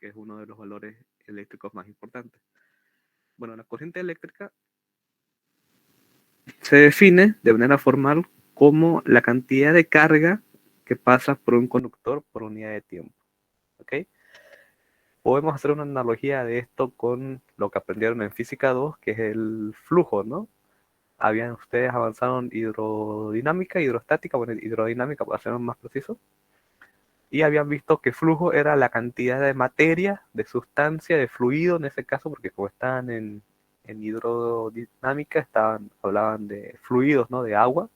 que es uno de los valores eléctricos más importantes. Bueno, la corriente eléctrica se define de manera formal como la cantidad de carga que pasa por un conductor por unidad de tiempo. ¿Ok? Podemos hacer una analogía de esto con lo que aprendieron en física 2, que es el flujo, ¿no? Ustedes avanzaron hidrodinámica, hidrostática, bueno, hidrodinámica para ser más preciso, y habían visto que flujo era la cantidad de materia, de sustancia, de fluido en ese caso, porque como estaban en hidrodinámica, hablaban de fluidos, ¿no? De agua,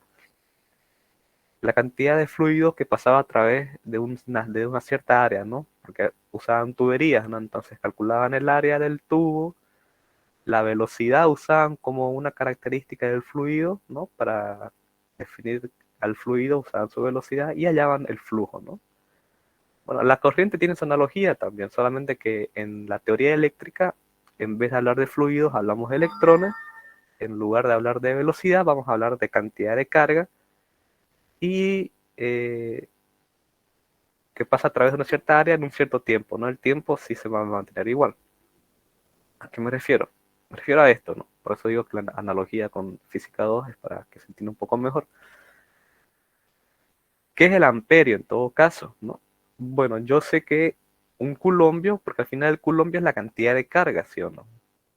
la cantidad de fluido que pasaba a través de una cierta área, ¿no? Porque usaban tuberías, ¿no? Entonces calculaban el área del tubo, la velocidad usaban como una característica del fluido, ¿no? Para definir al fluido usaban su velocidad y hallaban el flujo, ¿no? Bueno, la corriente tiene su analogía también, solamente que en la teoría eléctrica, en vez de hablar de fluidos, hablamos de electrones. En lugar de hablar de velocidad, vamos a hablar de cantidad de carga y que pasa a través de una cierta área en un cierto tiempo, ¿no? El tiempo sí se va a mantener igual. ¿A qué me refiero? Me refiero a esto, ¿no? Por eso digo que la analogía con física 2 es para que se entienda un poco mejor. ¿Qué es el amperio en todo caso, no? Bueno, yo sé que un culombio, porque al final el culombio es la cantidad de carga, ¿sí o no?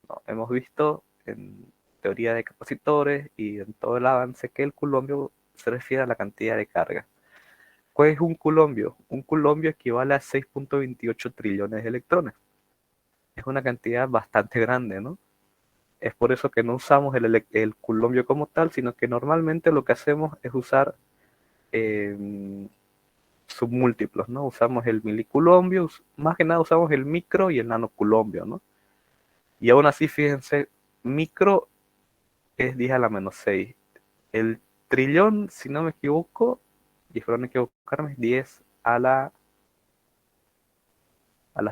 ¿No? Hemos visto en teoría de capacitores y en todo el avance que el culombio se refiere a la cantidad de carga. ¿Cuál es un culombio? Un culombio equivale a 6.28 trillones de electrones. Es una cantidad bastante grande, ¿no? Es por eso que no usamos el culombio como tal, sino que normalmente lo que hacemos es usar eh, submúltiplos, ¿no? Usamos el miliculombio, más que nada usamos el micro y el nanoculombio, ¿no? Y aún así, fíjense, micro es 10 a la menos 6. El trillón, si no me equivoco, y espero no equivocarme, es 10 a la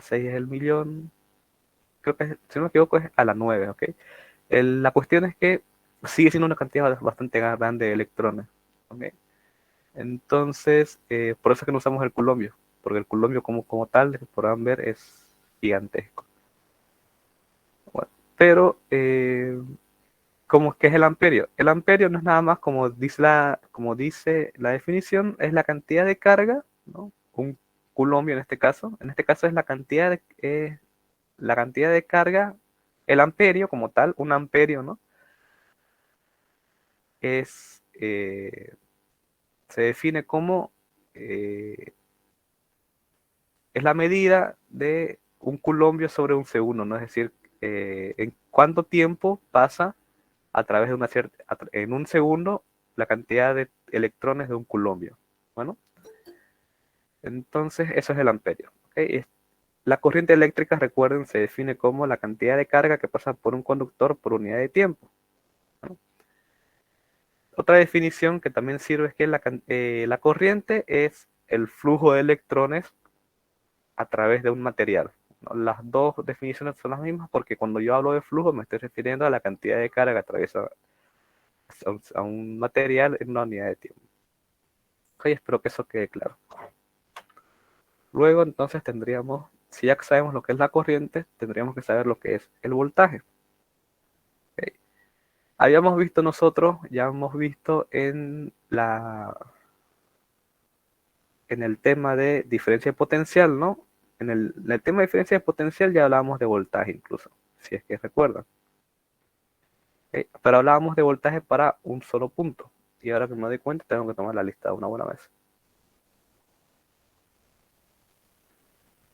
6 es el millón. Creo que, si no me equivoco, es a la 9, ¿ok? La cuestión es que sigue siendo una cantidad bastante grande de electrones, ¿ok? Entonces, por eso es que no usamos el culombio, porque el culombio como tal, como podrán ver, es gigantesco. Bueno, pero, ¿cómo es que es el amperio? El amperio no es nada más como dice la definición, es la cantidad de carga, ¿no? Un culombio en este caso es la cantidad de carga, el amperio como tal, un amperio, ¿no? Es, se define como eh, es la medida de un culombio sobre un segundo, ¿no? Es decir, en cuánto tiempo pasa a través de en un segundo la cantidad de electrones de un culombio. Bueno, entonces eso es el amperio. ¿Okay? La corriente eléctrica, recuerden, se define como la cantidad de carga que pasa por un conductor por unidad de tiempo. ¿No? Otra definición que también sirve es que la corriente es el flujo de electrones a través de un material. ¿No? Las dos definiciones son las mismas porque cuando yo hablo de flujo me estoy refiriendo a la cantidad de carga que atraviesa a un material en una unidad de tiempo. Ok, espero que eso quede claro. Luego entonces si ya sabemos lo que es la corriente, tendríamos que saber lo que es el voltaje. Okay. Ya hemos visto en el tema de diferencia de potencial, ¿no? En el tema de diferencia de potencial ya hablábamos de voltaje incluso, si es que recuerdan. ¿Okay? Pero hablábamos de voltaje para un solo punto. Y ahora que me doy cuenta, tengo que tomar la lista de una buena vez.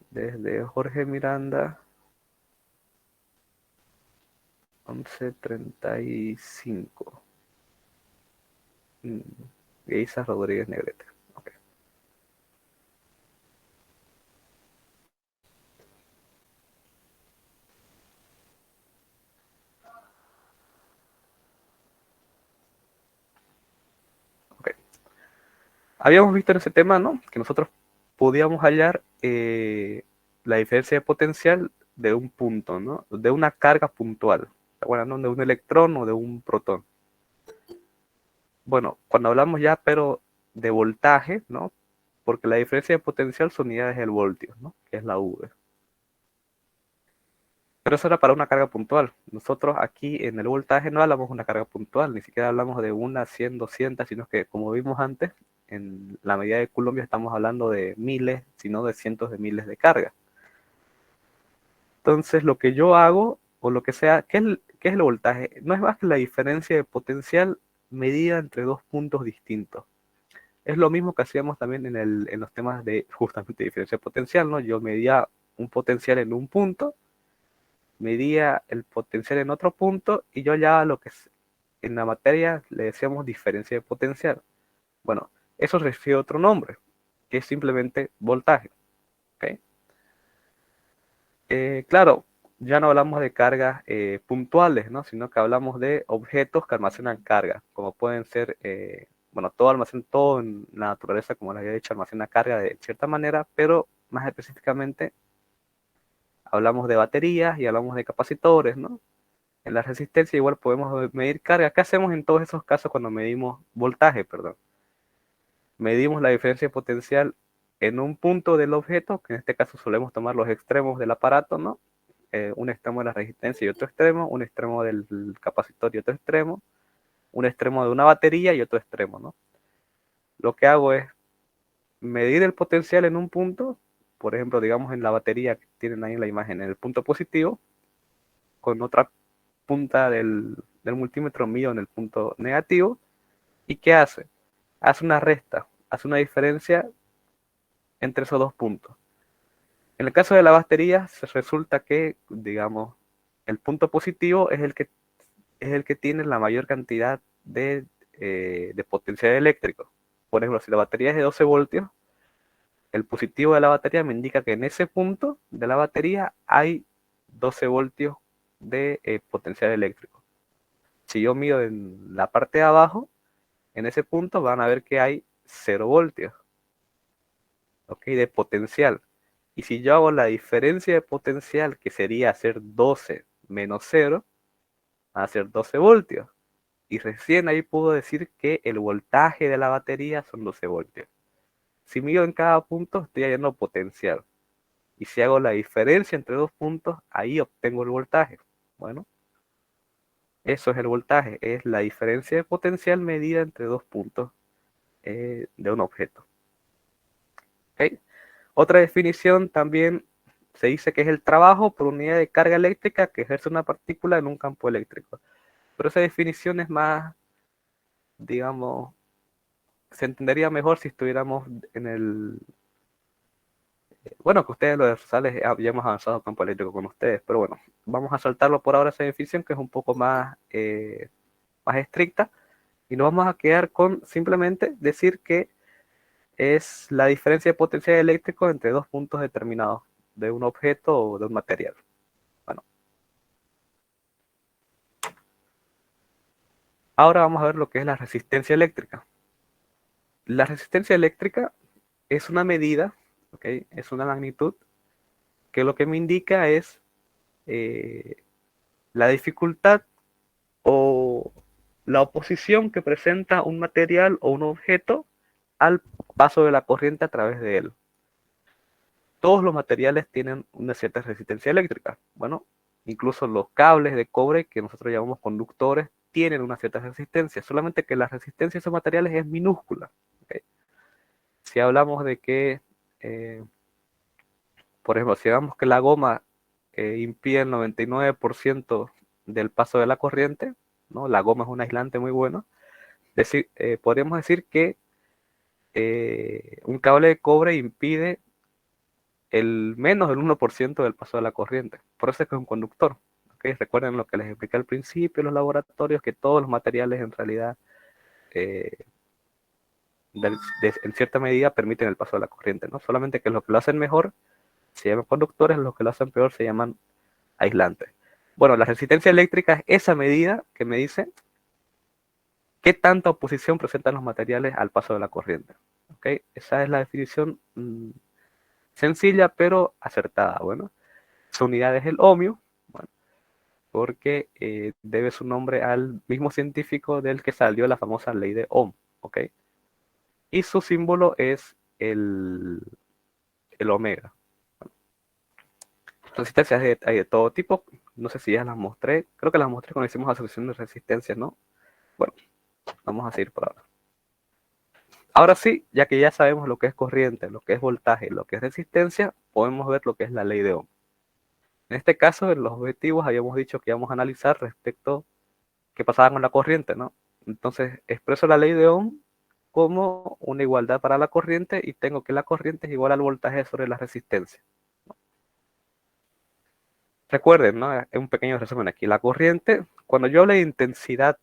Desde Jorge Miranda, 11:35. Geisa Rodríguez Negrete. Okay. Okay. Habíamos visto en ese tema, ¿no? Que nosotros podíamos hallar la diferencia de potencial de un punto, ¿no? De una carga puntual. Bueno, no de un electrón o de un protón. Bueno, cuando hablamos ya, pero de voltaje, ¿no? Porque la diferencia de potencial su unidad es el voltio, ¿no? Que es la V. Pero eso era para una carga puntual. Nosotros aquí en el voltaje no hablamos de una carga puntual, ni siquiera hablamos de una, 100, 200, sino que como vimos antes, en la medida de Coulomb estamos hablando de miles, sino de cientos de miles de cargas. Entonces lo que yo hago, o lo que sea, ¿qué es el voltaje? No es más que la diferencia de potencial medida entre dos puntos distintos. Es lo mismo que hacíamos también en los temas de justamente diferencia de potencial, ¿no? Yo medía un potencial en un punto, medía el potencial en otro punto y yo ya lo que en la materia le decíamos diferencia de potencial. Bueno, eso recibe otro nombre, que es simplemente voltaje. ¿Okay? Claro, ya no hablamos de cargas puntuales, ¿no? Sino que hablamos de objetos que almacenan carga, como pueden ser, bueno, todo en la naturaleza, como les había dicho, almacena carga de cierta manera, pero más específicamente hablamos de baterías y hablamos de capacitores, ¿no? En la resistencia igual podemos medir carga. ¿Qué hacemos en todos esos casos cuando medimos voltaje, perdón? Medimos la diferencia de potencial en un punto del objeto, que en este caso solemos tomar los extremos del aparato, ¿no? Un extremo de la resistencia y otro extremo, un extremo del capacitor y otro extremo, un extremo de una batería y otro extremo, ¿no? Lo que hago es medir el potencial en un punto, por ejemplo, digamos en la batería que tienen ahí en la imagen, en el punto positivo, con otra punta del multímetro mido en el punto negativo. ¿Y qué hace? Hace una resta, hace una diferencia entre esos dos puntos. En el caso de la batería, resulta que, digamos, el punto positivo es el que tiene la mayor cantidad de potencial eléctrico. Por ejemplo, si la batería es de 12 voltios, el positivo de la batería me indica que en ese punto de la batería hay 12 voltios de potencial eléctrico. Si yo mido en la parte de abajo, en ese punto van a ver que hay 0 voltios, ¿ok? De potencial. Y si yo hago la diferencia de potencial, que sería hacer 12 menos 0, va a ser 12 voltios. Y recién ahí puedo decir que el voltaje de la batería son 12 voltios. Si mido en cada punto, estoy hallando potencial. Y si hago la diferencia entre dos puntos, ahí obtengo el voltaje. Bueno, eso es el voltaje, es la diferencia de potencial medida entre dos puntos de un objeto. ¿Okay? Otra definición también se dice que es el trabajo por unidad de carga eléctrica que ejerce una partícula en un campo eléctrico. Pero esa definición es más, digamos, se entendería mejor si estuviéramos en el... Bueno, que ustedes los sales ya hemos avanzado campo eléctrico con ustedes, pero bueno, vamos a saltarlo por ahora esa definición que es un poco más estricta y nos vamos a quedar con simplemente decir que es la diferencia de potencial eléctrico entre dos puntos determinados de un objeto o de un material. Bueno, ahora vamos a ver lo que es la resistencia eléctrica. La resistencia eléctrica es una medida, ¿okay? Es una magnitud que lo que me indica es eh, la dificultad o la oposición que presenta un material o un objeto al paso de la corriente a través de él. Todos los materiales tienen una cierta resistencia eléctrica. Bueno, incluso los cables de cobre que nosotros llamamos conductores tienen una cierta resistencia, solamente que la resistencia de esos materiales es minúscula. ¿Okay? Si hablamos de que, por ejemplo, si hablamos que la goma impide el 99% del paso de la corriente, ¿no? La goma es un aislante muy bueno, podríamos decir que un cable de cobre impide el menos del 1% del paso de la corriente. Por eso es que es un conductor. ¿Okay? Recuerden lo que les expliqué al principio en los laboratorios, que todos los materiales en realidad, eh, en cierta medida, permiten el paso de la corriente, ¿no? Solamente que los que lo hacen mejor se llaman conductores, los que lo hacen peor se llaman aislantes. Bueno, la resistencia eléctrica es esa medida que me dice qué tanta oposición presentan los materiales al paso de la corriente. ¿Okay? Esa es la definición sencilla pero acertada. Bueno, su unidad es el ohmio, bueno, porque debe su nombre al mismo científico del que salió la famosa ley de Ohm. ¿Okay? Y su símbolo es el omega. Resistencias hay de todo tipo. No sé si ya las mostré. Creo que las mostré cuando hicimos asociación de resistencias, ¿no? Bueno, vamos a seguir por ahora. Ahora sí, ya que ya sabemos lo que es corriente, lo que es voltaje, lo que es resistencia, podemos ver lo que es la ley de Ohm. En este caso, en los objetivos habíamos dicho que íbamos a analizar respecto a qué pasaba con la corriente, ¿no? Entonces, expreso la ley de Ohm como una igualdad para la corriente y tengo que la corriente es igual al voltaje sobre la resistencia. Recuerden, ¿no? Es un pequeño resumen aquí. La corriente, cuando yo hablo de intensidad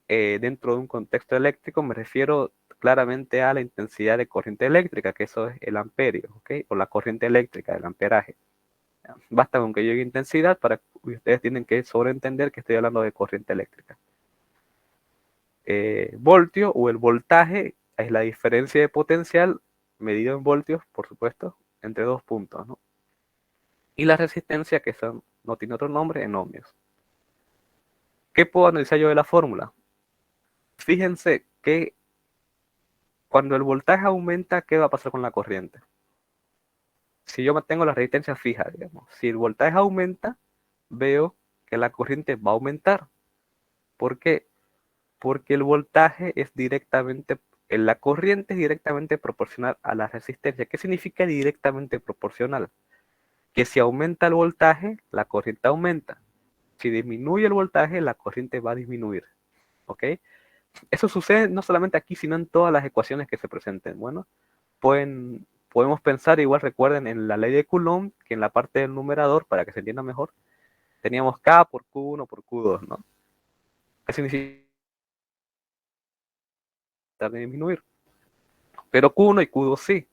dentro de un contexto eléctrico, me refiero claramente a la intensidad de corriente eléctrica, que eso es el amperio, ¿ok? O la corriente eléctrica, el amperaje. Basta con que yo diga intensidad para que ustedes tienen que sobreentender que estoy hablando de corriente eléctrica. Voltio o el voltaje es la diferencia de potencial medido en voltios, por supuesto, entre dos puntos, ¿no? Y la resistencia, que son, no tiene otro nombre, en ohmios. ¿Qué puedo analizar yo de la fórmula? Fíjense que cuando el voltaje aumenta, ¿qué va a pasar con la corriente? Si yo mantengo la resistencia fija, digamos, si el voltaje aumenta, veo que la corriente va a aumentar. ¿Por qué? Porque el voltaje es directamente, la corriente es directamente proporcional a la resistencia. ¿Qué significa directamente proporcional? Que si aumenta el voltaje, la corriente aumenta. Si disminuye el voltaje, la corriente va a disminuir. ¿Ok? Eso sucede no solamente aquí, sino en todas las ecuaciones que se presenten. Bueno, podemos pensar, igual recuerden, en la ley de Coulomb, que en la parte del numerador, para que se entienda mejor, teníamos K por Q1 por Q2, ¿no? ¿Qué significa disminuir? Pero Q1 y Q2 sí.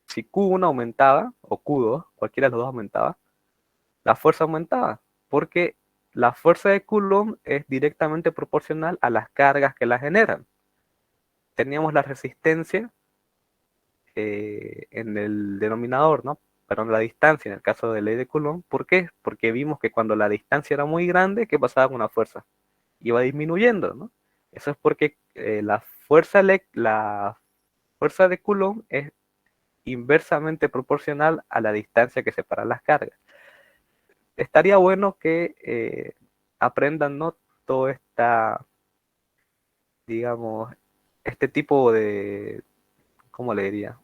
Si Q1 aumentaba, o Q2, cualquiera de los dos aumentaba, la fuerza aumentaba, porque la fuerza de Coulomb es directamente proporcional a las cargas que la generan. Teníamos la resistencia en el denominador, ¿no? Perdón, la distancia en el caso de ley de Coulomb. ¿Por qué? Porque vimos que cuando la distancia era muy grande, ¿qué pasaba con la fuerza? Iba disminuyendo, ¿no? Eso es porque la fuerza de Coulomb es inversamente proporcional a la distancia que separa las cargas. Estaría bueno que aprendan, ¿no? Todo esta, digamos, este tipo de, ¿cómo le diría?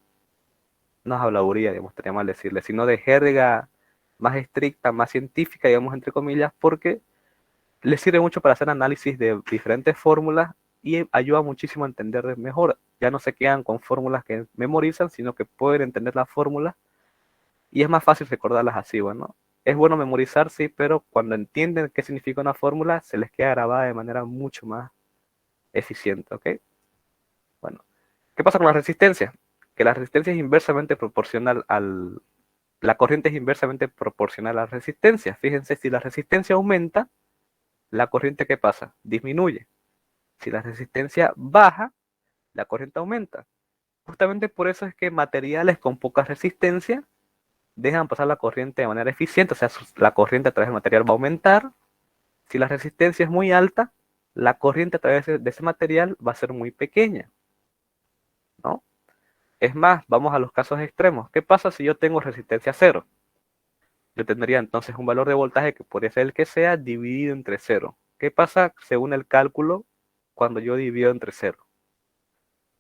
No es habladuría, digamos, estaría mal decirle, sino de jerga más estricta, más científica, digamos, entre comillas, porque les sirve mucho para hacer análisis de diferentes fórmulas y ayuda muchísimo a entender mejor. Ya no se quedan con fórmulas que memorizan, sino que pueden entender las fórmulas y es más fácil recordarlas así, bueno. Es bueno memorizar, sí, pero cuando entienden qué significa una fórmula, se les queda grabada de manera mucho más eficiente, ¿ok? Bueno, ¿qué pasa con la resistencia? Que la resistencia es inversamente proporcional al... La corriente es inversamente proporcional a la resistencia. Fíjense, si la resistencia aumenta, la corriente ¿qué pasa? Disminuye. Si la resistencia baja, la corriente aumenta. Justamente por eso es que materiales con poca resistencia dejan pasar la corriente de manera eficiente, o sea, la corriente a través del material va a aumentar. Si la resistencia es muy alta, la corriente a través de ese material va a ser muy pequeña, ¿no? Es más, vamos a los casos extremos. ¿Qué pasa si yo tengo resistencia cero? Yo tendría entonces un valor de voltaje que podría ser el que sea dividido entre cero. ¿Qué pasa según el cálculo cuando yo divido entre cero?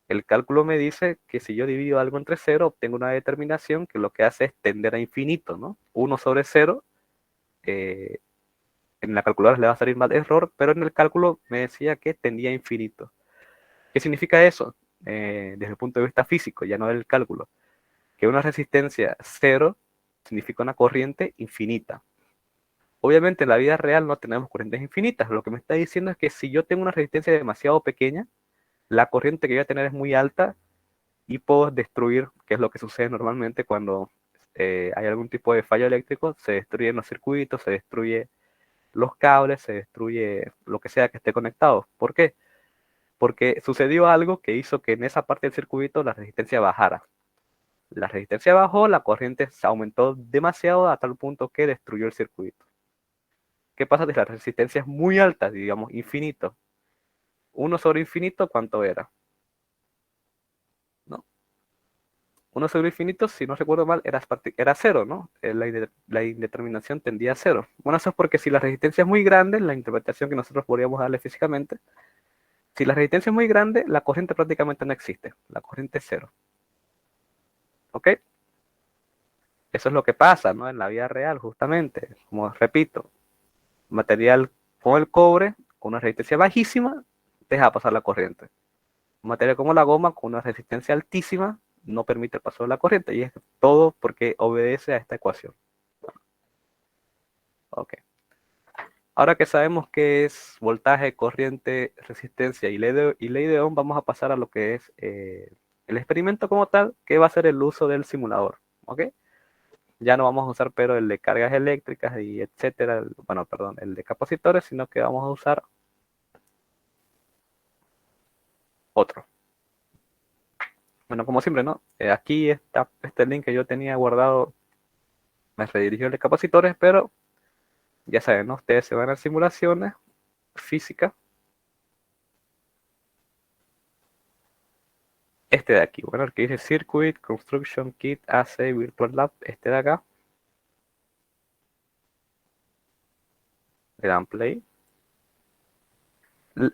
El cálculo me dice que si yo divido algo entre cero, obtengo una determinación que lo que hace es tender a infinito, ¿no? 1 sobre cero, eh, en la calculadora le va a salir mal error, pero en el cálculo me decía que tendía a infinito. ¿Qué significa eso? Desde el punto de vista físico, ya no del cálculo. Que una resistencia cero significa una corriente infinita. Obviamente en la vida real no tenemos corrientes infinitas. Lo que me está diciendo es que si yo tengo una resistencia demasiado pequeña, la corriente que voy a tener es muy alta y puedo destruir, que es lo que sucede normalmente cuando hay algún tipo de fallo eléctrico, se destruyen los circuitos, se destruye los cables, se destruye lo que sea que esté conectado. ¿Por qué? Porque sucedió algo que hizo que en esa parte del circuito la resistencia bajara. La resistencia bajó, la corriente se aumentó demasiado a tal punto que destruyó el circuito. ¿Qué pasa si la resistencia es muy alta, digamos, infinito? 1 sobre infinito, ¿cuánto era? ¿No? 1 sobre infinito, si no recuerdo mal, era cero, ¿no? La indeterminación tendía a cero. Bueno, eso es porque si la resistencia es muy grande, la interpretación que nosotros podríamos darle físicamente, si la resistencia es muy grande, la corriente prácticamente no existe. La corriente es cero. ¿Ok? Eso es lo que pasa, ¿no? En la vida real, justamente. Como repito, material como el cobre, con una resistencia bajísima, deja pasar la corriente. Un material como la goma, con una resistencia altísima, no permite el paso de la corriente. Y es todo porque obedece a esta ecuación. Ok. Ahora que sabemos qué es voltaje, corriente, resistencia y ley de Ohm, vamos a pasar a lo que es el experimento como tal, que va a ser el uso del simulador. ¿Ok? Ya no vamos a usar pero el de cargas eléctricas y etcétera, bueno, perdón, el de capacitores, sino que vamos a usar otro. Bueno, como siempre, ¿no? Aquí está este link que yo tenía guardado, me redirigió el de capacitores, pero ya saben, ¿no? Ustedes se van a simulaciones, física, este de aquí, bueno, el que dice Circuit, Construction Kit, AC, Virtual Lab, este de acá, le dan play.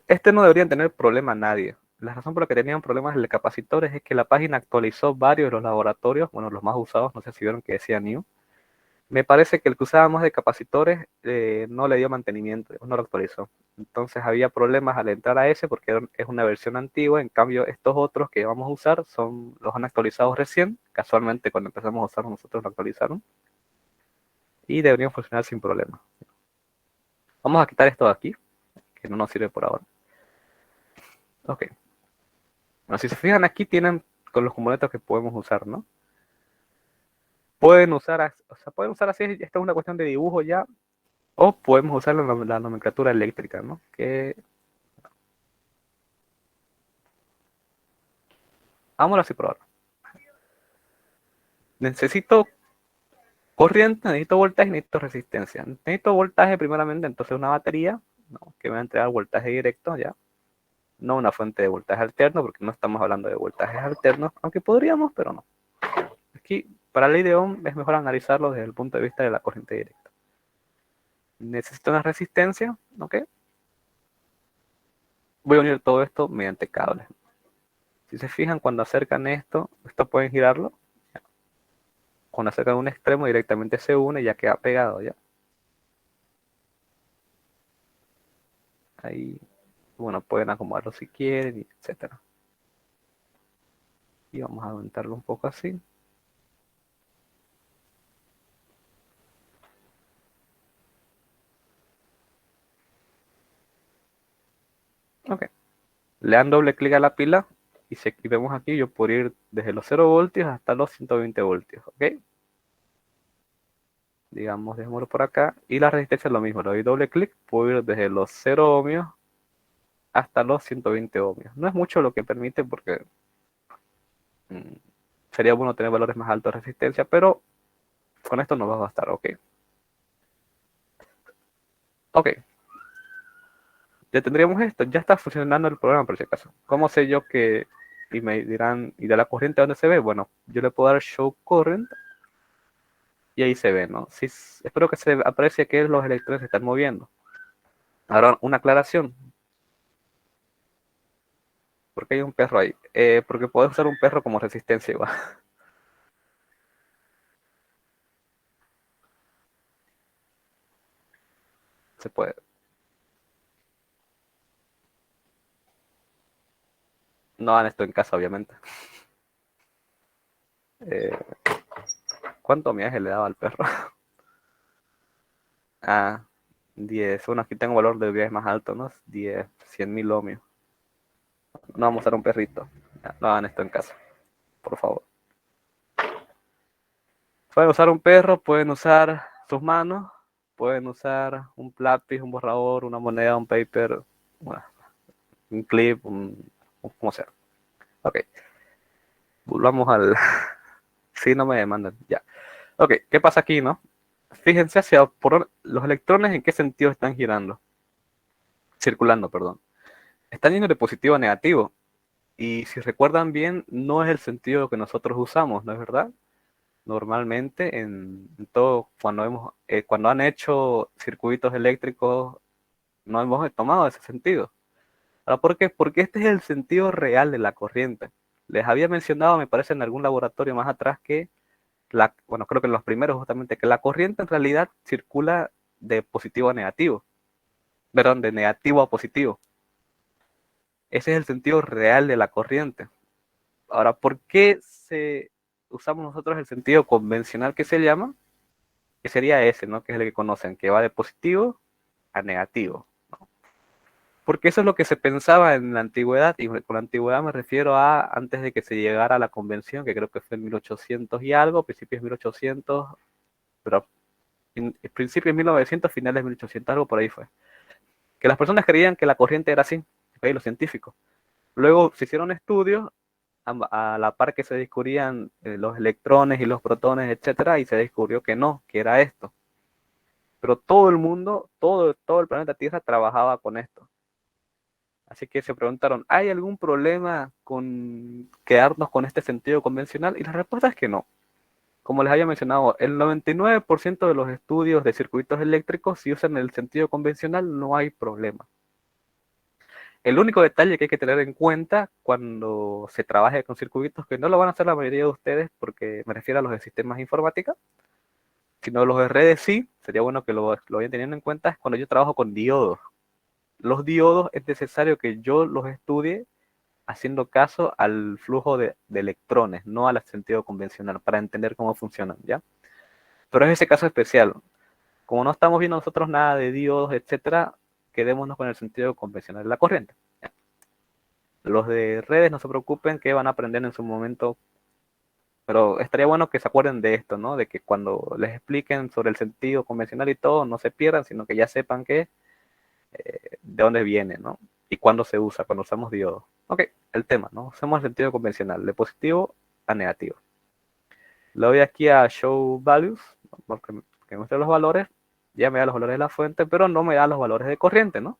Este no deberían tener problema nadie. La razón por la que tenían problemas de capacitores es que la página actualizó varios de los laboratorios, bueno, los más usados, no sé si vieron que decía New. Me parece que el que usábamos de capacitores no le dio mantenimiento, no lo actualizó. Entonces había problemas al entrar a ese porque es una versión antigua. En cambio, estos otros que vamos a usar los han actualizado recién. Casualmente, cuando empezamos a usar nosotros lo actualizaron. Y deberían funcionar sin problema. Vamos a quitar esto de aquí, que no nos sirve por ahora. Ok. Bueno, si se fijan aquí tienen con los componentes que podemos usar, ¿no? Pueden usar así, esta es una cuestión de dibujo ya, o podemos usar la nomenclatura eléctrica, ¿no? Vámonos así por ahora. Necesito corriente, necesito voltaje, necesito resistencia. Necesito voltaje primeramente, entonces una batería, ¿no? Que me va a entregar voltaje directo, ya. No una fuente de voltaje alterno, porque no estamos hablando de voltajes alternos, aunque podríamos, pero no. Aquí, para la ley de Ohm, es mejor analizarlo desde el punto de vista de la corriente directa. Necesito una resistencia, ¿ok? Voy a unir todo esto mediante cables. Si se fijan, cuando acercan esto pueden girarlo. Cuando acercan un extremo, directamente se une y ya queda pegado, ¿ya? Ahí, bueno, pueden acomodarlo si quieren, etcétera. Y vamos a aumentarlo un poco así. Ok. Le dan doble clic a la pila y si vemos aquí, yo puedo ir desde los 0 voltios hasta los 120 voltios, ¿ok? Digamos, dejémoslo por acá. Y la resistencia es lo mismo, le doy doble clic, puedo ir desde los 0 ohmios hasta los 120 ohmios. No es mucho lo que permite porque mm, sería bueno tener valores más altos de resistencia, pero con esto nos va a bastar, ¿ok? Ok, ya tendríamos esto, ya está funcionando el programa por si acaso. ¿Cómo sé yo que, y me dirán, ¿y de la corriente dónde se ve? Bueno, yo le puedo dar show current y ahí se ve, ¿no? Sí, espero que se aprecie que los electrones se están moviendo. Ahora, una aclaración, ¿por qué hay un perro ahí? Porque puedes usar un perro como resistencia igual, se puede. No hagan esto en casa, obviamente. Eh, ¿Cuánto viaje le daba al perro? Ah, 10. Bueno, aquí tengo valor de viaje más alto, ¿no? 10, 100.000 ohmios. No vamos a usar un perrito. No hagan esto en casa, por favor. Pueden usar un perro, pueden usar sus manos, pueden usar un lápiz, un borrador, una moneda, un paper, bueno, un clip, como sea. Ok, volvamos al... Sí, no me demandan, ya. Ok, ¿qué pasa aquí, no? Fíjense hacia por los electrones en qué sentido están girando, circulando, perdón. Están yendo de positivo a negativo. Y si recuerdan bien, no es el sentido que nosotros usamos, ¿no es verdad? Normalmente en todo, cuando han hecho circuitos eléctricos, no hemos tomado ese sentido. Ahora, ¿por qué? Porque este es el sentido real de la corriente. Les había mencionado, me parece, en algún laboratorio más atrás que bueno, creo que en los primeros justamente, que la corriente en realidad circula de positivo a negativo, perdón, de negativo a positivo. Ese es el sentido real de la corriente. Ahora, ¿por qué usamos nosotros el sentido convencional que se llama? Que sería ese, ¿no? Que es el que conocen, que va de positivo a negativo. Porque eso es lo que se pensaba en la antigüedad, y con la antigüedad me refiero a antes de que se llegara a la convención, que creo que fue en 1800 y algo, principios de 1800, pero en principios de 1900, finales de 1800, algo por ahí fue. Que las personas creían que la corriente era así, ¿okay? Los científicos. Luego se hicieron estudios a la par que se descubrían los electrones y los protones, etcétera, y se descubrió que no, que era esto. Pero todo el mundo, todo el planeta Tierra trabajaba con esto. Así que se preguntaron, ¿hay algún problema con quedarnos con este sentido convencional? Y la respuesta es que no. Como les había mencionado, el 99% de los estudios de circuitos eléctricos, si usan el sentido convencional, no hay problema. El único detalle que hay que tener en cuenta cuando se trabaje con circuitos, que no lo van a hacer la mayoría de ustedes, porque me refiero a los de sistemas informática, sino los de redes sí, sería bueno que lo vayan teniendo en cuenta, es cuando yo trabajo con diodos. Los diodos es necesario que yo los estudie haciendo caso al flujo de electrones, no al sentido convencional, para entender cómo funcionan, ¿ya? Pero es ese caso especial. Como no estamos viendo nosotros nada de diodos, etcétera, quedémonos con el sentido convencional de la corriente. ¿Ya? Los de redes no se preocupen, que van a aprender en su momento, pero estaría bueno que se acuerden de esto, ¿no? De que cuando les expliquen sobre el sentido convencional y todo, no se pierdan, sino que ya sepan que de dónde viene, ¿no? Y cuándo se usa, cuando usamos diodos. Ok, el tema, ¿no? Usamos el sentido convencional, de positivo a negativo. Le doy aquí a Show Values, porque me muestra los valores, ya me da los valores de la fuente, pero no me da los valores de corriente, ¿no?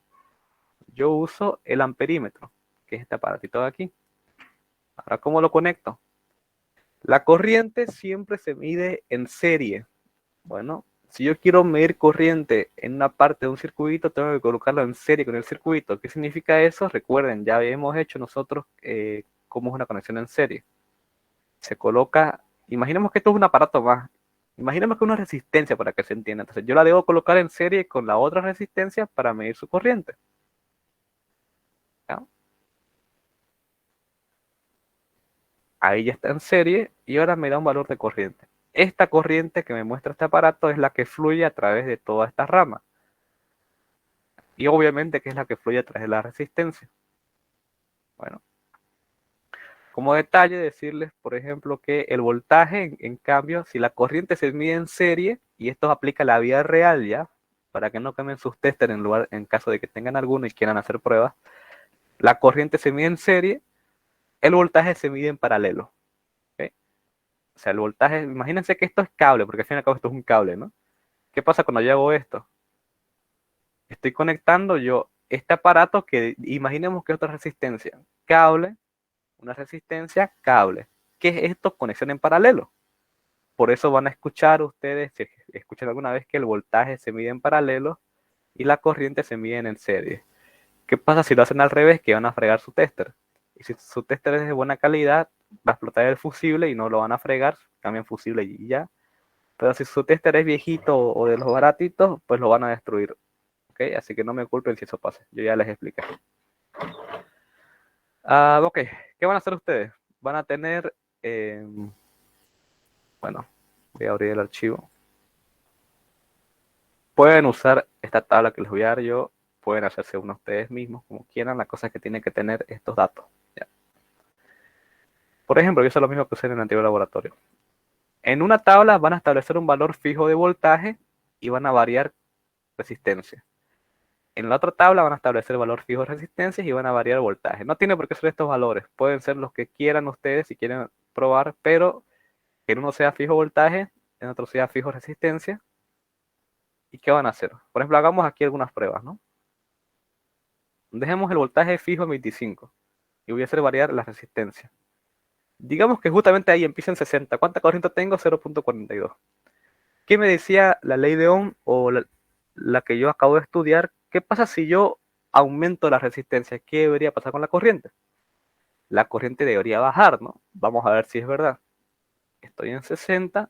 Yo uso el amperímetro, que es este aparatito de aquí. Ahora, ¿cómo lo conecto? La corriente siempre se mide en serie. Bueno, si yo quiero medir corriente en una parte de un circuito, tengo que colocarlo en serie con el circuito. ¿Qué significa eso? Recuerden, ya hemos hecho nosotros cómo es una conexión en serie. Se coloca, imaginemos que esto es un aparato más. Imaginemos que es una resistencia para que se entienda. Entonces yo la debo colocar en serie con la otra resistencia para medir su corriente. ¿Ya? Ahí ya está en serie y ahora me da un valor de corriente. Esta corriente que me muestra este aparato es la que fluye a través de toda esta rama. Y obviamente que es la que fluye a través de la resistencia. Bueno, como detalle decirles, por ejemplo, que el voltaje, en cambio, si la corriente se mide en serie, y esto aplica a la vida real ya, para que no cambien sus tester en caso de que tengan alguno y quieran hacer pruebas, la corriente se mide en serie, el voltaje se mide en paralelo. ¿Okay? O sea, el voltaje, imagínense que esto es cable, porque al fin y al cabo esto es un cable, ¿no? ¿Qué pasa cuando yo hago esto? Estoy conectando yo este aparato que imaginemos que es otra resistencia, cable, una resistencia, cable. ¿Qué es esto? Conexión en paralelo. Por eso van a escuchar ustedes, si escuchan alguna vez que el voltaje se mide en paralelo y la corriente se mide en serie. ¿Qué pasa si lo hacen al revés? Que van a fregar su tester. Y si su tester es de buena calidad, va a explotar el fusible y no lo van a fregar, cambian fusible y ya. Pero si su tester es viejito o de los baratitos, pues lo van a destruir. ¿Okay? Así que no me culpen si eso pasa. Yo ya les expliqué. Ok, ¿qué van a hacer ustedes? Van a tener, bueno, voy a abrir el archivo. Pueden usar esta tabla que les voy a dar yo, pueden hacerse uno ustedes mismos, como quieran. La cosa es que tienen que tener estos datos. ¿Ya? Por ejemplo, yo sé lo mismo que usé en el antiguo laboratorio. En una tabla van a establecer un valor fijo de voltaje y van a variar resistencia. En la otra tabla van a establecer valor fijo de resistencias y van a variar voltaje. No tiene por qué ser estos valores, pueden ser los que quieran ustedes si quieren probar, pero que en uno sea fijo voltaje, en otro sea fijo resistencia. ¿Y qué van a hacer? Por ejemplo, hagamos aquí algunas pruebas, ¿no? Dejemos el voltaje fijo en 25. y voy a hacer variar la resistencia. Digamos que justamente ahí empieza en 60. ¿Cuánta corriente tengo? 0.42. ¿Qué me decía la ley de Ohm o la que yo acabo de estudiar? ¿Qué pasa si yo aumento la resistencia? ¿Qué debería pasar con la corriente? La corriente debería bajar, ¿no? Vamos a ver si es verdad. Estoy en 60,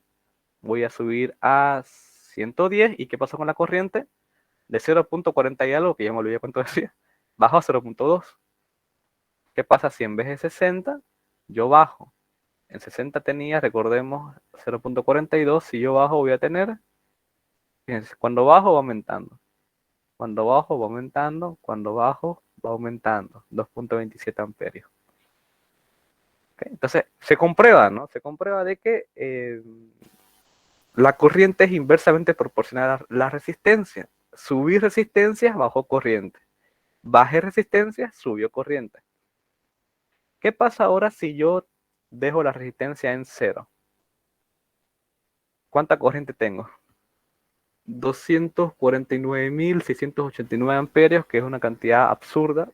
voy a subir a 110. ¿Y qué pasó con la corriente? De 0.40 y algo, que ya me olvidé cuánto decía, bajo a 0.2. ¿Qué pasa si en vez de 60 yo bajo? En 60 tenía, recordemos, 0.42. Si yo bajo voy a tener, fíjense, cuando bajo va aumentando. Cuando bajo va aumentando. Cuando bajo va aumentando. 2.27 amperios. ¿Okay? Entonces, se comprueba, ¿no? Se comprueba de que la corriente es inversamente proporcional a la resistencia. Subí resistencias, bajó corriente. Bajé resistencia, subió corriente. ¿Qué pasa ahora si yo dejo la resistencia en cero? ¿Cuánta corriente tengo? 249.689 amperios, que es una cantidad absurda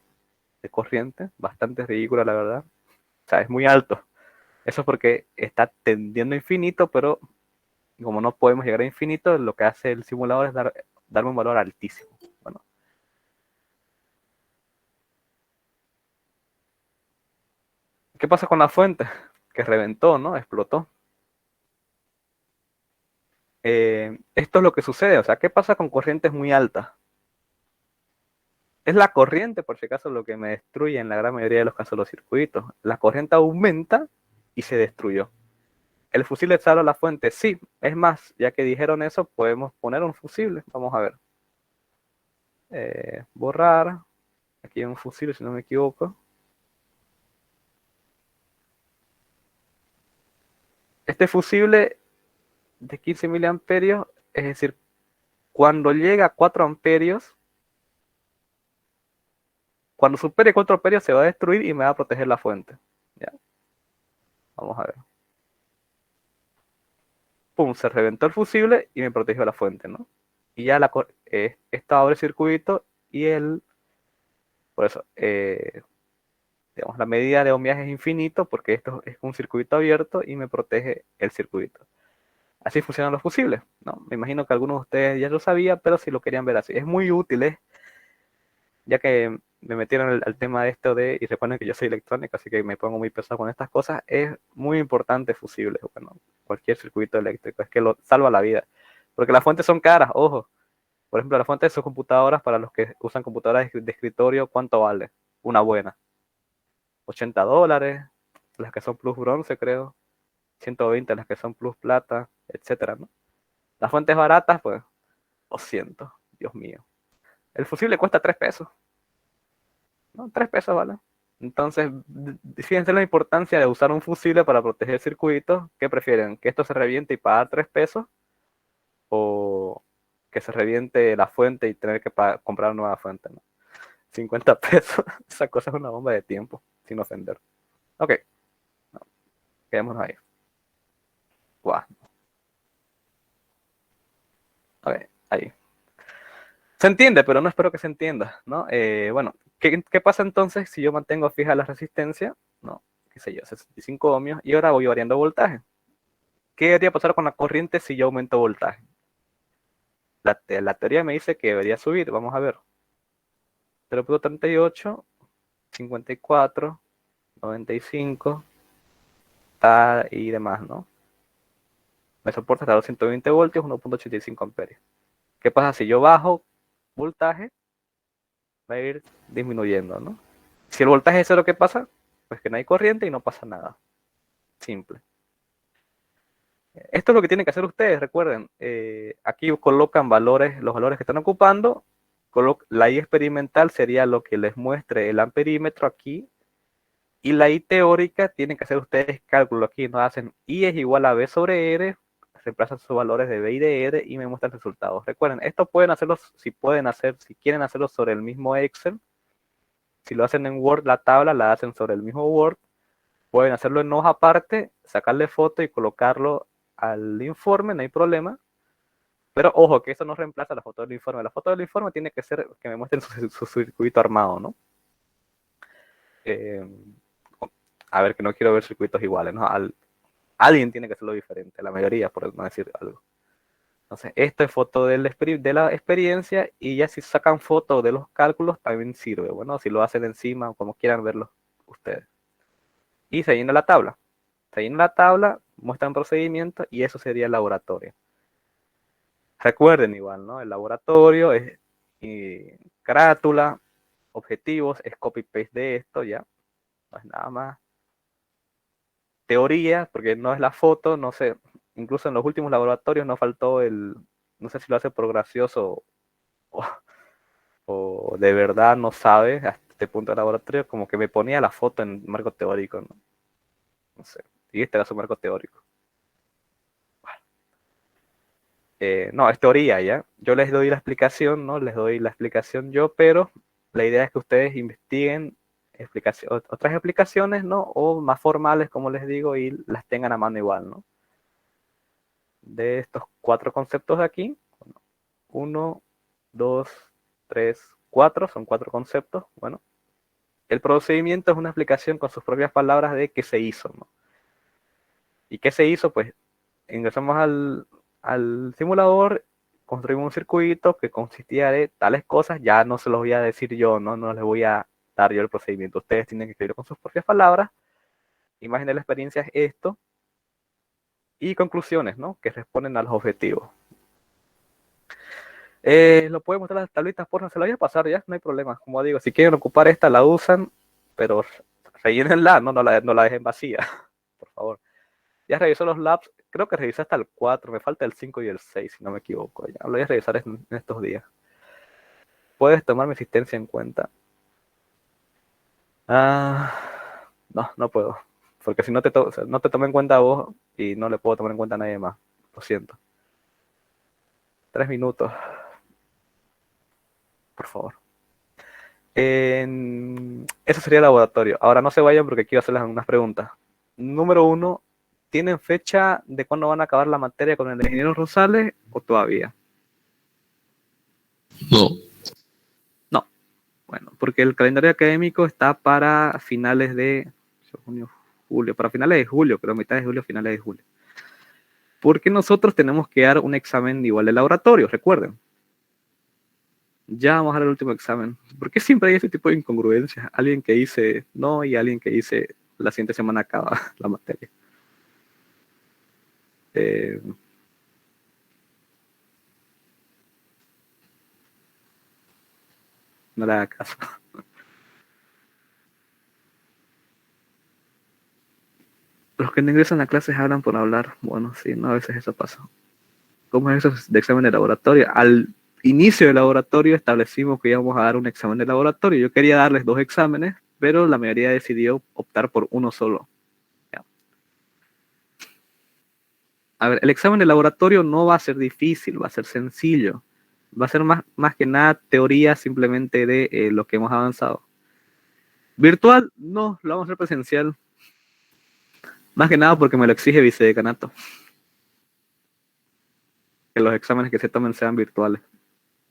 de corriente, bastante ridícula la verdad. O sea, es muy alto. Eso es porque está tendiendo a infinito, pero como no podemos llegar a infinito, lo que hace el simulador es darme un valor altísimo. Bueno, ¿qué pasa con la fuente? Que reventó, ¿no? Explotó. Esto es lo que sucede. O sea, ¿qué pasa con corrientes muy altas? Es la corriente, por si acaso, lo que me destruye en la gran mayoría de los casos los circuitos. La corriente aumenta y se destruyó. ¿El fusible salva la fuente? Sí. Es más, ya que dijeron eso, podemos poner un fusible. Vamos a ver. Borrar. Aquí hay un fusible, si no me equivoco. Este fusible de 15 miliamperios, es decir, cuando llega a 4 amperios, cuando supere 4 amperios se va a destruir y me va a proteger la fuente. ¿Ya? Vamos a ver. Pum, se reventó el fusible y me protegió la fuente, ¿no? Y ya esta abre el circuito y por eso, digamos, la medida de ohmiaje es infinito porque esto es un circuito abierto y me protege el circuito. Así funcionan los fusibles, ¿no? Me imagino que algunos de ustedes ya lo sabían, pero si lo querían ver así. Es muy útil, ya que me metieron al tema de esto y recuerden que yo soy electrónico, así que me pongo muy pesado con estas cosas, es muy importante fusibles, bueno, cualquier circuito eléctrico, es que lo salva la vida. Porque las fuentes son caras, ojo. Por ejemplo, la fuente de sus computadoras, para los que usan computadoras de escritorio, ¿cuánto vale? Una buena. $80, las que son plus bronce, creo. 120 las que son plus plata, etcétera, ¿no? Las fuentes baratas, pues, 200, Dios mío. El fusible cuesta 3 pesos, ¿no? 3 pesos, ¿vale? Entonces, fíjense la importancia de usar un fusible para proteger circuitos. ¿Qué prefieren? ¿Que esto se reviente y pagar 3 pesos? ¿O que se reviente la fuente y tener que comprar una nueva fuente, ¿no? 50 pesos. Esa cosa es una bomba de tiempo, sin ofender. Ok, no, quedémonos ahí. Guau. Ok, ahí. Se entiende, pero no espero que se entienda, ¿no? Bueno, ¿qué pasa entonces si yo mantengo fija la resistencia? ¿No? Qué sé yo, 65 ohmios, y ahora voy variando voltaje. ¿Qué debería pasar con la corriente si yo aumento voltaje? La teoría me dice que debería subir, vamos a ver. 0.38, 54, 95, y demás, ¿no? Me soporta hasta 220 voltios, 1.85 amperios. ¿Qué pasa si yo bajo voltaje? Va a ir disminuyendo, ¿no? Si el voltaje es cero, ¿qué pasa? Pues que no hay corriente y no pasa nada. Simple. Esto es lo que tienen que hacer ustedes, recuerden. Aquí colocan valores, los valores que están ocupando. La I experimental sería lo que les muestre el amperímetro aquí. Y la I teórica tienen que hacer ustedes cálculo aquí. No hacen I es igual a B sobre R, reemplazan sus valores de B y de R y me muestran resultados. Recuerden, esto pueden hacerlo, si quieren hacerlo sobre el mismo Excel. Si lo hacen en Word, la tabla la hacen sobre el mismo Word. Pueden hacerlo en hoja aparte, sacarle foto y colocarlo al informe, no hay problema. Pero ojo, que eso no reemplaza la foto del informe. La foto del informe tiene que ser que me muestren su circuito armado, ¿no? A ver, que no quiero ver circuitos iguales, ¿no? Alguien tiene que hacerlo diferente, la mayoría, por no decir algo. Entonces, esto es foto de la experiencia, y ya si sacan fotos de los cálculos también sirve. Bueno, si lo hacen encima o como quieran verlo ustedes. Y se llena la tabla. Se llena la tabla, muestran procedimientos y eso sería el laboratorio. Recuerden igual, ¿no? El laboratorio es carátula, objetivos, es copy-paste de esto, ya. No es nada más. Teoría, porque no es la foto, no sé. Incluso en los últimos laboratorios no faltó no sé si lo hace por gracioso o, o de verdad no sabe hasta este punto del laboratorio, como que me ponía la foto en marco teórico, ¿no? No sé. Y este era su marco teórico. No, es teoría, ¿ya? Yo les doy la explicación, ¿no? Les doy la explicación yo, pero la idea es que ustedes investiguen otras explicaciones, ¿no? O más formales, como les digo, y las tengan a mano igual, ¿no? De estos 4 conceptos de aquí, 1, 2, 3, 4, son 4 conceptos. Bueno, el procedimiento es una explicación con sus propias palabras de qué se hizo, ¿no? ¿Y qué se hizo? Pues ingresamos al simulador, construimos un circuito que consistía de tales cosas, ya no se los voy a decir yo, no les voy a dar yo el procedimiento, ustedes tienen que escribirlo con sus propias palabras, imagen de la experiencia es esto, y conclusiones, ¿no? Que responden a los objetivos. Lo pueden mostrar las tablitas, porfa, se lo voy a pasar ya, no hay problema, como digo, si quieren ocupar esta la usan, pero rellénenla, no la dejen vacía, por favor. Ya revisó los labs, creo que revisé hasta el 4, me falta el 5 y el 6, si no me equivoco. Ya lo voy a revisar en estos días. ¿Puedes tomar mi asistencia en cuenta? No puedo. Porque si no no te tomo en cuenta a vos y no le puedo tomar en cuenta a nadie más. Lo siento. 3 minutos, por favor. Eso sería el laboratorio. Ahora no se vayan porque quiero hacerles unas preguntas. Número 1, ¿tienen fecha de cuándo van a acabar la materia con el ingeniero Rosales o todavía? No. No. Bueno, porque el calendario académico está para finales de junio, julio, para finales de julio, pero mitad de julio, finales de julio. Porque nosotros tenemos que dar un examen igual de laboratorio, recuerden. Ya vamos a dar el último examen. ¿Por qué siempre hay ese tipo de incongruencias? Alguien que dice no y alguien que dice la siguiente semana acaba la materia. No le haga caso. Los que no ingresan a clases hablan por hablar. Bueno, sí, no, a veces eso pasa. ¿Cómo es eso de examen de laboratorio? Al inicio del laboratorio establecimos que íbamos a dar un examen de laboratorio. Yo quería darles 2 exámenes, pero la mayoría decidió optar por uno solo. Ya. A ver, el examen de laboratorio no va a ser difícil, va a ser sencillo. Va a ser más que nada teoría simplemente de lo que hemos avanzado. Virtual, no, lo vamos a hacer presencial. Más que nada porque me lo exige vicedecanato. Que los exámenes que se tomen sean virtuales.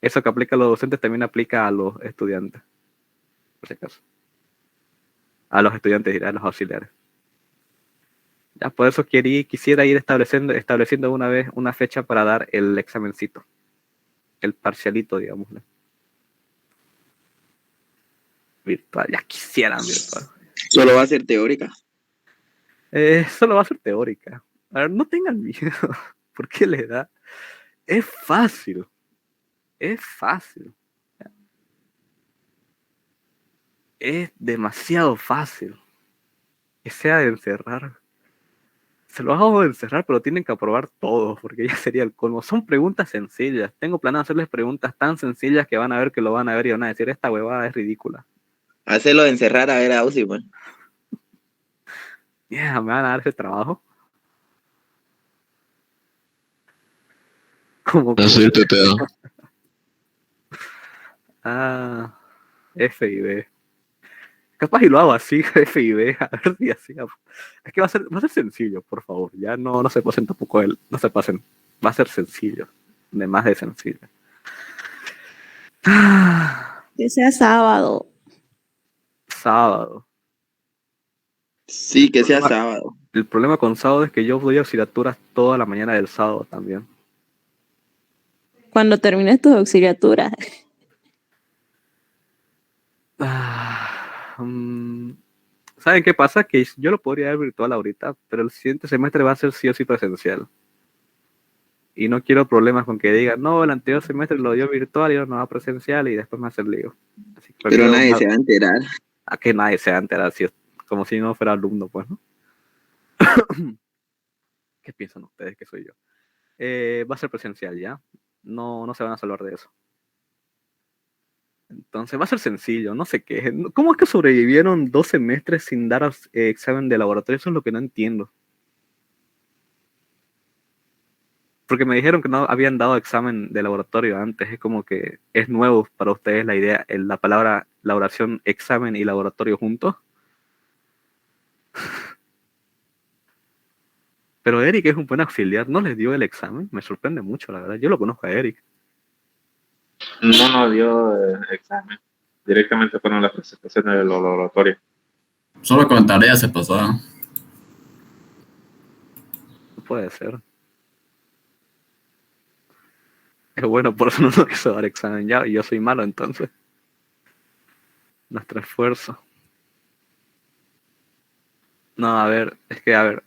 Eso que aplica a los docentes también aplica a los estudiantes. Por si acaso. A los estudiantes, dirá, a los auxiliares. Ya, por eso quisiera ir estableciendo una vez una fecha para dar el examencito. El parcialito, digamos. Virtual, ya quisieran virtual. Solo va a ser teórica. Solo va a ser teórica. A ver, no tengan miedo. ¿Por qué les da? Es fácil. Es fácil. Es demasiado fácil. Que sea de encerrar. Se lo hago de encerrar, pero tienen que aprobar todos, porque ya sería el colmo. Son preguntas sencillas. Tengo planeado hacerles preguntas tan sencillas que van a ver que lo van a ver y van a decir, esta huevada es ridícula. Hacerlo de encerrar a ver a Uzi, pues. Yeah, me van a dar ese trabajo. Como que... FIB. Capaz y lo hago así, FIB, a ver si así. Es que va a ser sencillo, por favor. Ya no se pasen tampoco no se pasen. Va a ser sencillo. De más de sencillo. Que sea sábado. Sábado. Sí, que sea sábado. El problema con sábado es que yo doy auxiliaturas toda la mañana del sábado también. Cuando termines tus auxiliaturas. ¿Saben qué pasa? Que yo lo podría ver virtual ahorita, pero el siguiente semestre va a ser sí o sí presencial. Y no quiero problemas con que digan, no, el anterior semestre lo dio virtual y ahora no va presencial y después me hace el lío. Así que Pero prefiero nadie se va a enterar. a que nadie se va a enterar, como si no fuera alumno, pues, ¿no? ¿Qué piensan ustedes que soy yo? Va a ser presencial ya. No, no se van a salvar de eso. Entonces va a ser sencillo, no sé qué. ¿Cómo es que sobrevivieron 2 semestres sin dar examen de laboratorio? Eso es lo que no entiendo. Porque me dijeron que no habían dado examen de laboratorio antes. Es como que es nuevo para ustedes la idea, la palabra, la oración examen y laboratorio juntos. Pero Eric es un buen auxiliar, ¿no les dio el examen? Me sorprende mucho, la verdad. Yo lo conozco a Eric. No nos dio examen. Directamente fueron las presentaciones del laboratorio. Solo con tarea se pasó. No puede ser. Es bueno, por eso no nos quiso dar examen ya. Y yo soy malo, entonces. Nuestro esfuerzo. No, a ver, es que, a ver.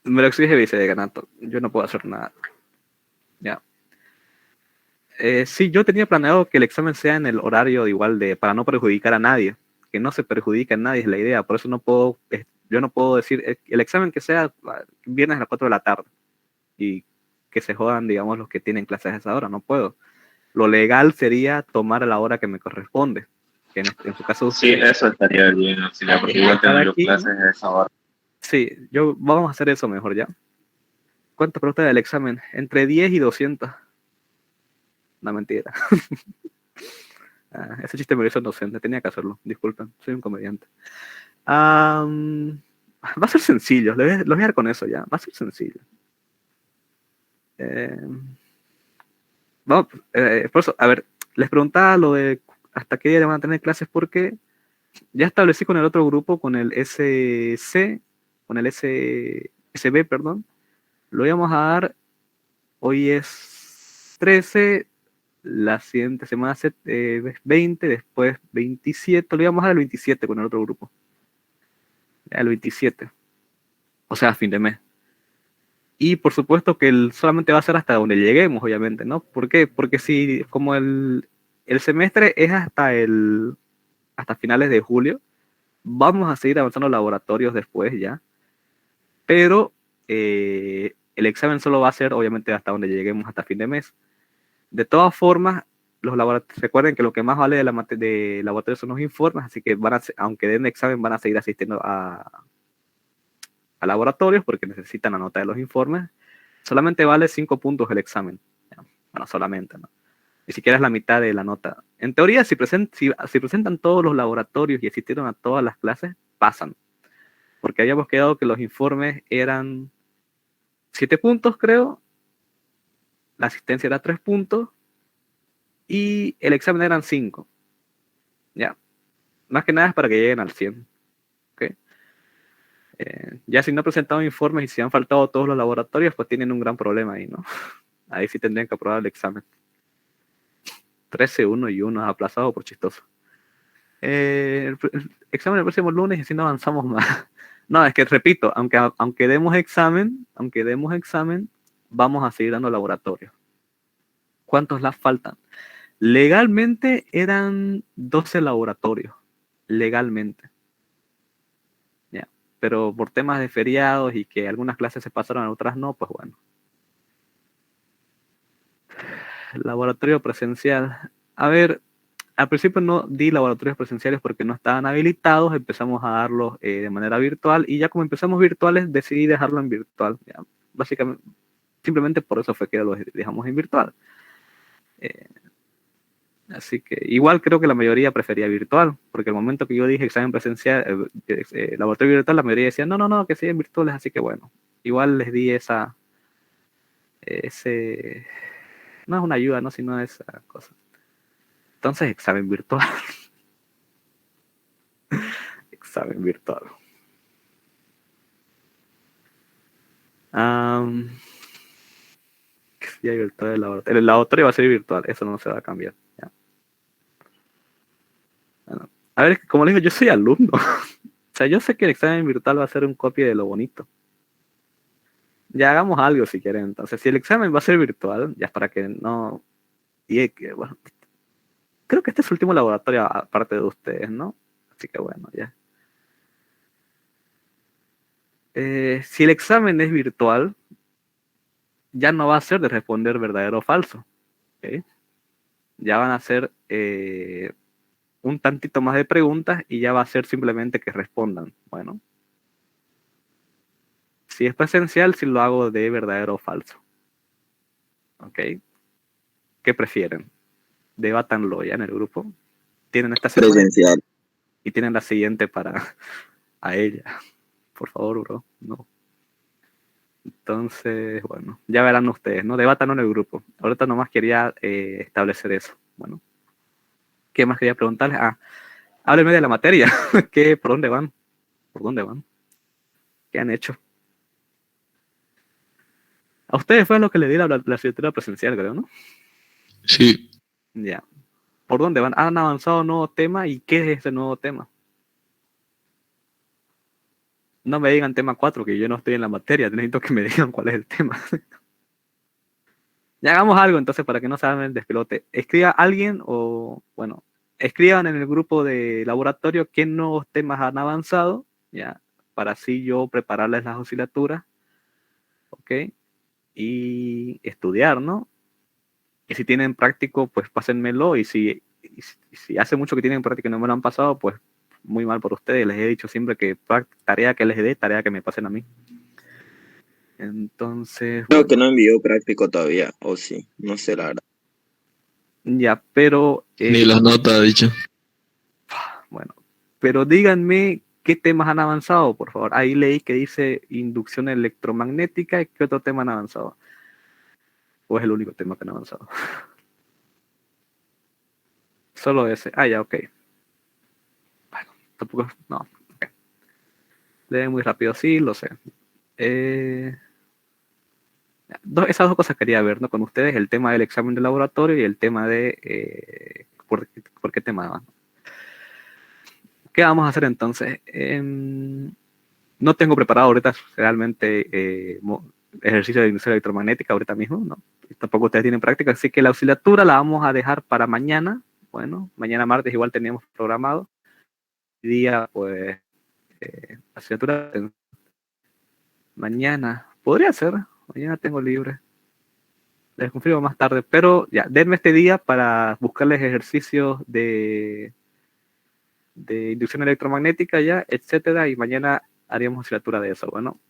Me lo exige vicedecanato. Yo no puedo hacer nada. Ya. Sí, yo tenía planeado que el examen sea en el horario igual para no perjudicar a nadie. Que no se perjudique a nadie es la idea. Por eso no puedo, yo no puedo decir el examen que sea viernes a las 4 de la tarde. Y que se jodan, digamos, los que tienen clases a esa hora. No puedo. Lo legal sería tomar a la hora que me corresponde. Que en su caso Sí, usted. eso estaría bien, auxiliar, porque igual tengo yo clases a esa hora. Sí, vamos a hacer eso mejor ya. ¿Cuántas preguntas del examen? Entre 10 y 200. No, mentira. Ese chiste me lo hizo el docente, tenía que hacerlo. Disculpen, soy un comediante. Va a ser sencillo, los voy a dar con eso ya. Va a ser sencillo. Vamos, por eso, a ver, les preguntaba lo de hasta qué día van a tener clases porque ya establecí con el otro grupo, con el SC, con el SB, perdón. Lo íbamos a dar, hoy es 13, la siguiente semana es 20, después 27, lo íbamos a dar el 27 con el otro grupo. Ya, el 27, o sea, a fin de mes. Y por supuesto que solamente va a ser hasta donde lleguemos, obviamente, ¿no? ¿Por qué? Porque si como el semestre es hasta finales de julio, vamos a seguir avanzando laboratorios después ya, pero el examen solo va a ser obviamente hasta donde lleguemos hasta fin de mes. De todas formas, los laboratorios, recuerden que lo que más vale de laboratorios son los informes, así que aunque den examen van a seguir asistiendo a laboratorios porque necesitan la nota de los informes. Solamente vale 5 puntos el examen. Bueno, solamente, ¿no? Ni siquiera es la mitad de la nota. En teoría, si presentan todos los laboratorios y asistieron a todas las clases, pasan. Porque habíamos quedado que los informes eran 7 puntos, creo. La asistencia era 3 puntos. Y el examen eran 5. Ya. Más que nada es para que lleguen al 100. ¿Okay? Ya si no han presentado informes y si han faltado todos los laboratorios, pues tienen un gran problema ahí, ¿no? Ahí sí tendrían que aprobar el examen. 13, 1 y 1 aplazado por chistoso. El examen el próximo lunes y así no avanzamos más. No, es que repito, aunque demos examen, vamos a seguir dando laboratorio. ¿Cuántos las faltan? Legalmente eran 12 laboratorios. Legalmente. Ya. Pero por temas de feriados y que algunas clases se pasaron a otras no, pues bueno. Laboratorio presencial. A ver, al principio no di laboratorios presenciales porque no estaban habilitados, empezamos a darlos de manera virtual y ya como empezamos virtuales decidí dejarlo en virtual. Ya. Básicamente, simplemente por eso fue que lo dejamos en virtual. Así que igual creo que la mayoría prefería virtual, porque el momento que yo dije examen presencial, laboratorio virtual, la mayoría decía no, no, no, que siguen virtuales, así que bueno, igual les di ese, no es una ayuda, no, sino esa cosa. Entonces, examen virtual. examen virtual. Um, virtual el laboratorio va a ser virtual, eso no se va a cambiar. ¿Ya? Bueno, a ver, como les digo, yo soy alumno. O sea, yo sé que el examen virtual va a ser un copia de lo bonito. Ya hagamos algo si quieren. Entonces, si el examen va a ser virtual, ya es para que no... Y que, bueno, creo que este es el último laboratorio aparte de ustedes, ¿no? Así que bueno, ya. Si el examen es virtual, ya no va a ser de responder verdadero o falso. ¿Okay? Ya van a ser un tantito más de preguntas y ya va a ser simplemente que respondan. Bueno. Si es presencial, si lo hago de verdadero o falso. ¿Ok? ¿Qué prefieren? Debátanlo ya en el grupo. Tienen esta semana Presencial. y tienen la siguiente para a ella. Por favor, bro. No. Entonces, bueno, ya verán ustedes, ¿no? Debátanlo en el grupo. Ahorita nomás quería establecer eso. Bueno. ¿Qué más quería preguntarles? Háblenme de la materia. ¿Por dónde van? ¿Por dónde van? ¿Qué han hecho? A ustedes fue lo que le di la asignatura presencial, creo, ¿no? Sí. Ya. ¿Por dónde van? ¿Han avanzado un nuevo tema? ¿Y qué es ese nuevo tema? No me digan tema 4, que yo no estoy en la materia. Necesito que me digan cuál es el tema. Ya hagamos algo entonces para que no se hagan el despelote. Escriba alguien o, bueno, escriban en el grupo de laboratorio qué nuevos temas han avanzado, ya, para así yo prepararles las asignaturas, ¿ok? Y estudiar, ¿no? Y si tienen práctico, pues pásenmelo. Y si hace mucho que tienen práctico y no me lo han pasado, pues muy mal por ustedes. Les he dicho siempre que tarea que les dé, tarea que me pasen a mí. Entonces, Creo bueno, que no envió práctico todavía, o sí, no sé la verdad. ya, pero Ni las notas, ha dicho. bueno, pero díganme qué temas han avanzado, por favor. Ahí leí que dice inducción electromagnética. ¿Y qué otro tema han avanzado? ¿O es el único tema que han avanzado? Solo ese. Ya, ok. Bueno, tampoco, no. Okay. Leen muy rápido, sí, lo sé. Esas dos cosas quería ver, ¿no? Con ustedes, el tema del examen de laboratorio y el tema de por qué tema van. ¿Qué vamos a hacer entonces? No tengo preparado ahorita realmente ejercicio de inducción electromagnética ahorita mismo, ¿no? Tampoco ustedes tienen práctica, así que la auxiliatura la vamos a dejar para mañana. Bueno, mañana martes igual teníamos programado. Día, pues, asignatura mañana. Podría ser, mañana tengo libre. Les confirmo más tarde, pero ya, denme este día para buscarles ejercicios de inducción electromagnética ya, etcétera, y mañana haríamos asignatura de eso. Bueno,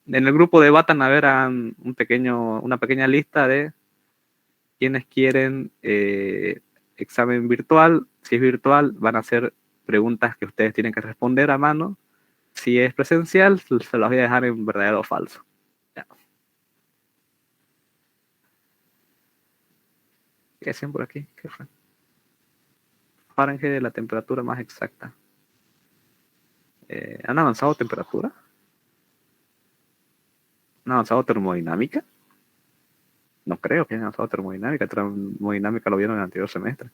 en el grupo debatan a ver una pequeña lista de quienes quieren examen virtual. Si es virtual, van a ser preguntas que ustedes tienen que responder a mano. Si es presencial, se los voy a dejar en verdadero o falso. Ya. ¿Qué hacen por aquí? ¿Qué fue? Fahrenheit de la temperatura más exacta. ¿Han avanzado temperatura? ¿Han avanzado termodinámica? No creo que hayan avanzado termodinámica. Termodinámica lo vieron en el anterior semestre.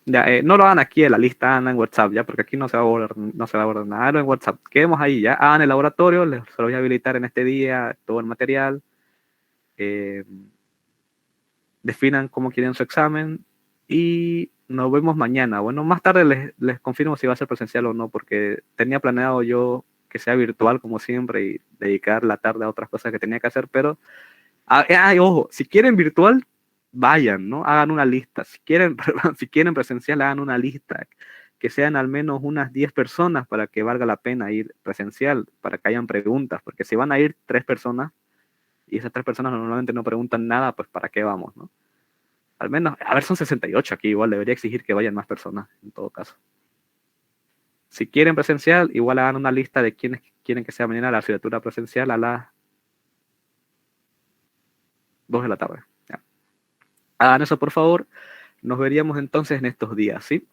Ya, no lo hagan aquí en la lista, hagan en WhatsApp, ya, porque aquí no se va a abordar nada en WhatsApp. Quedemos ahí, ya. Hagan el laboratorio, se lo voy a habilitar en este día, todo el material. Definan cómo quieren su examen y nos vemos mañana. Bueno, más tarde les confirmo si va a ser presencial o no, porque tenía planeado yo que sea virtual como siempre y dedicar la tarde a otras cosas que tenía que hacer, pero, ojo, si quieren virtual, vayan, ¿no? Hagan una lista. Si quieren, si quieren presencial, hagan una lista, que sean al menos unas 10 personas para que valga la pena ir presencial, para que hayan preguntas, porque si van a ir 3 personas, y esas 3 personas normalmente no preguntan nada, pues ¿para qué vamos, no? Al menos, a ver, son 68 aquí, igual debería exigir que vayan más personas, en todo caso. Si quieren presencial, igual hagan una lista de quienes quieren que sea mañana la asignatura presencial a las 2 de la tarde. Ya. Hagan eso, por favor. Nos veríamos entonces en estos días, ¿sí?